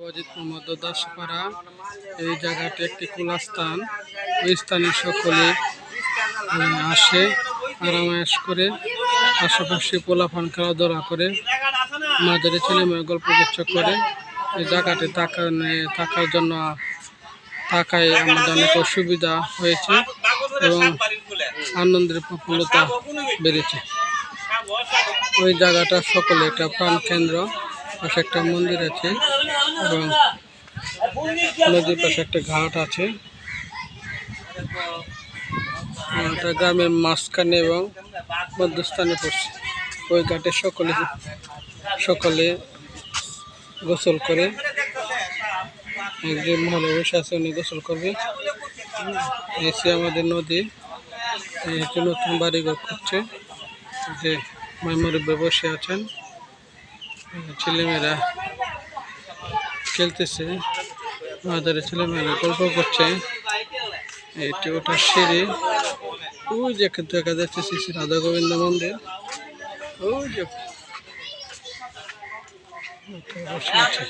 অজিত মোহাম্মদ দাসপাড়া। এই জায়গাটি একটি খোলা স্থান। ওই স্থানে সকলে আসে আরামায়েশ করে, আশেপাশে পোলাপান খেলাধুলা করে, মাঝারি ছেলে মেয়ে গল্প গুচ্ছ করে। এই জায়গাটি থাকার জন্য থাকায় আমাদের অনেক অসুবিধা হয়েছে এবং আনন্দের প্রফুল্লতা বেড়েছে। ওই জায়গাটা সকলে একটা প্রাণ কেন্দ্র, পাশে একটা মন্দির আছে এবং নদীর পাশে একটা ঘাট আছে। এটা গ্রামের মাঝখানে এবং মধ্যস্থানে পড়ছে। ওই ঘাটে সকলে গোসল করে। একজন মহলে বসে আছে, উনি গোসল করবে। এসে আমাদের নদী নতুন বাড়িঘর করছে, যে মুরব্বি বসে আছেন, ছেলেমেয়েরা খেলতেছে, আমাদের ছেলেমেয়েরা গল্প করছে। এটি ওটার সিঁড়ি, ওই যে দেখা যাচ্ছে শ্রী শ্রী রাধা গোবিন্দ মন্দির, ওই যে বসে আছে।